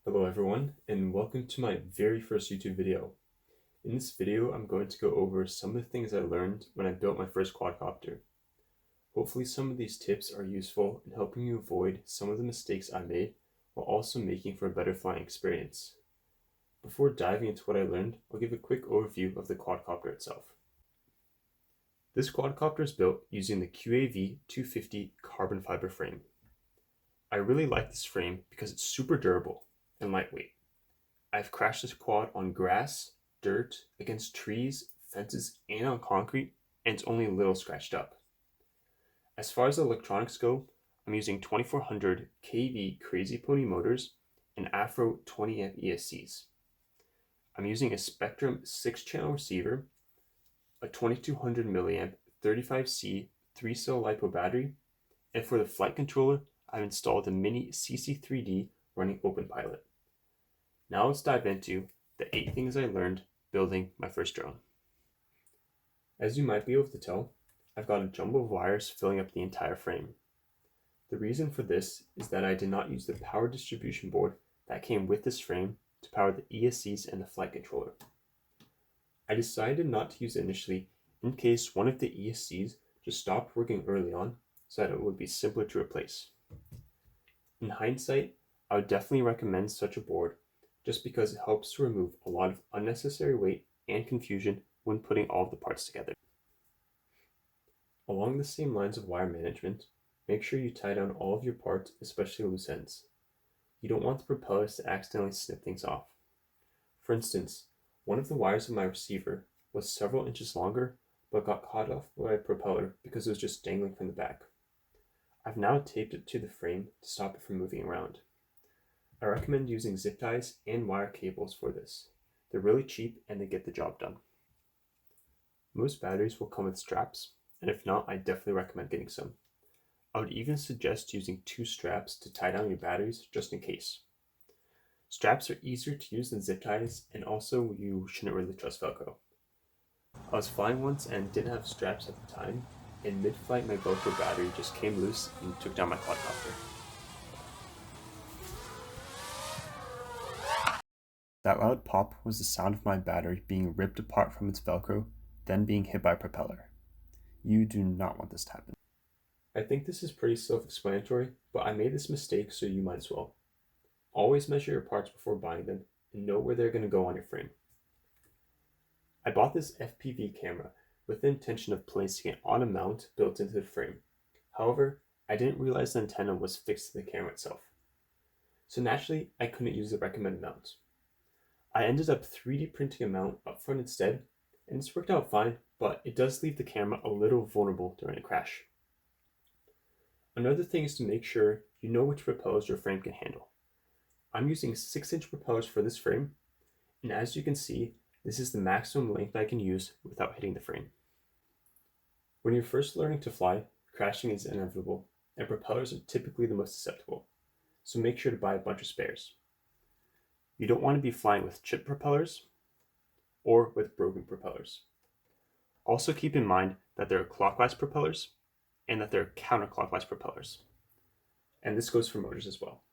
Hello everyone, and welcome to my very first YouTube video. In this video, I'm going to go over some of the things I learned when I built my first quadcopter. Hopefully some of these tips are useful in helping you avoid some of the mistakes I made while also making for a better flying experience. Before diving into what I learned, I'll give a quick overview of the quadcopter itself. This quadcopter is built using the QAV 250 carbon fiber frame. I really like this frame because it's super durable and lightweight. I've crashed this quad on grass, dirt, against trees, fences, and on concrete, and it's only a little scratched up. As far as the electronics go, I'm using 2400 kV Crazy Pony motors and Afro 20 amp ESCs. I'm using a Spectrum 6-channel receiver, a 2200 milliamp 35C 3-cell LiPo battery, and for the flight controller, I've installed a mini CC3D running OpenPilot. Now let's dive into the 8 things I learned building my first drone. As you might be able to tell, I've got a jumble of wires filling up the entire frame. The reason for this is that I did not use the power distribution board that came with this frame to power the ESCs and the flight controller. I decided not to use it initially in case one of the ESCs just stopped working early on so that it would be simpler to replace. In hindsight, I would definitely recommend such a board just because it helps to remove a lot of unnecessary weight and confusion when putting all of the parts together. Along the same lines of wire management, make sure you tie down all of your parts, especially loose ends. You don't want the propellers to accidentally snip things off. For instance, one of the wires of my receiver was several inches longer but got caught off by a propeller because it was just dangling from the back. I've now taped it to the frame to stop it from moving around. I recommend using zip ties and wire cables for this. They're really cheap and they get the job done. Most batteries will come with straps, and if not, I definitely recommend getting some. I would even suggest using 2 straps to tie down your batteries just in case. Straps are easier to use than zip ties, and also you shouldn't really trust Velcro. I was flying once and didn't have straps at the time, and mid-flight my Velcro battery just came loose and took down my quadcopter. That loud pop was the sound of my battery being ripped apart from its Velcro, then being hit by a propeller. You do not want this to happen. I think this is pretty self-explanatory, but I made this mistake so you might as well. Always measure your parts before buying them and know where they're going to go on your frame. I bought this FPV camera with the intention of placing it on a mount built into the frame. However, I didn't realize the antenna was fixed to the camera itself. So naturally, I couldn't use the recommended mount. I ended up 3D printing a mount up front instead, and it's worked out fine, but it does leave the camera a little vulnerable during a crash. Another thing is to make sure you know which propellers your frame can handle. I'm using 6-inch propellers for this frame, and as you can see, this is the maximum length I can use without hitting the frame. When you're first learning to fly, crashing is inevitable, and propellers are typically the most susceptible, so make sure to buy a bunch of spares. You don't want to be flying with chipped propellers or with broken propellers. Also keep in mind that there are clockwise propellers and that there are counterclockwise propellers. And this goes for motors as well.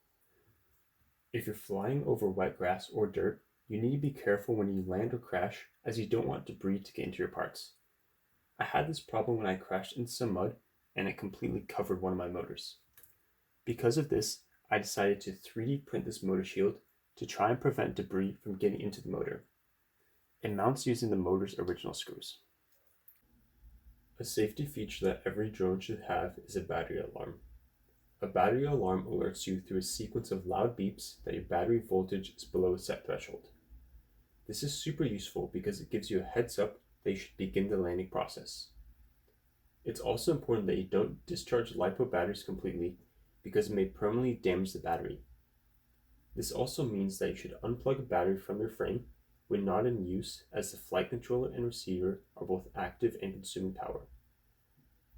If you're flying over wet grass or dirt, you need to be careful when you land or crash as you don't want debris to get into your parts. I had this problem when I crashed into some mud and it completely covered one of my motors. Because of this, I decided to 3D print this motor shield to try and prevent debris from getting into the motor. It mounts using the motor's original screws. A safety feature that every drone should have is a battery alarm. A battery alarm alerts you through a sequence of loud beeps that your battery voltage is below a set threshold. This is super useful because it gives you a heads up that you should begin the landing process. It's also important that you don't discharge LiPo batteries completely because it may permanently damage the battery. This also means that you should unplug a battery from your frame when not in use, as the flight controller and receiver are both active and consuming power.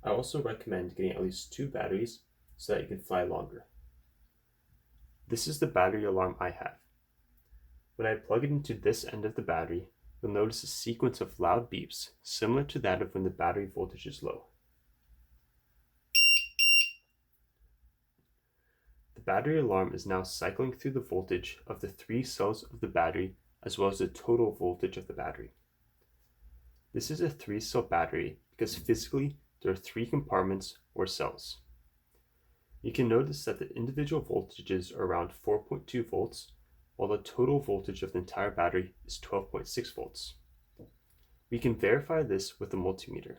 I also recommend getting at least 2 batteries so that you can fly longer. This is the battery alarm I have. When I plug it into this end of the battery, you'll notice a sequence of loud beeps similar to that of when the battery voltage is low. The battery alarm is now cycling through the voltage of the 3 cells of the battery as well as the total voltage of the battery. This is a 3-cell battery because physically there are 3 compartments or cells. You can notice that the individual voltages are around 4.2 volts, while the total voltage of the entire battery is 12.6 volts. We can verify this with a multimeter.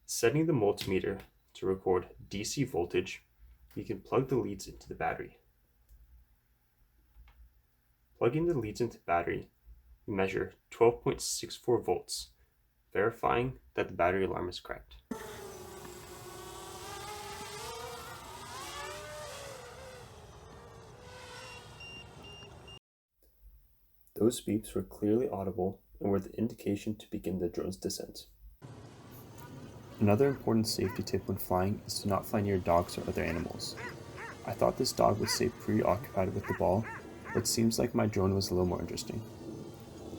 Setting the multimeter to record DC voltage, we can plug the leads into the battery. Plugging the leads into the battery, we measure 12.64 volts, verifying that the battery alarm is correct. Those beeps were clearly audible and were the indication to begin the drone's descent. Another important safety tip when flying is to not fly near dogs or other animals. I thought this dog would stay preoccupied with the ball, but it seems like my drone was a little more interesting.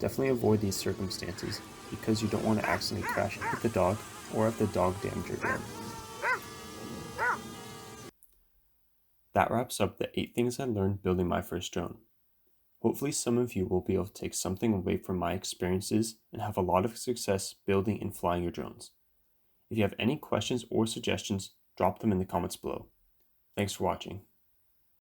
Definitely avoid these circumstances because you don't want to accidentally crash into the dog or have the dog damage your drone. That wraps up the 8 things I learned building my first drone. Hopefully some of you will be able to take something away from my experiences and have a lot of success building and flying your drones. If you have any questions or suggestions, drop them in the comments below. Thanks for watching.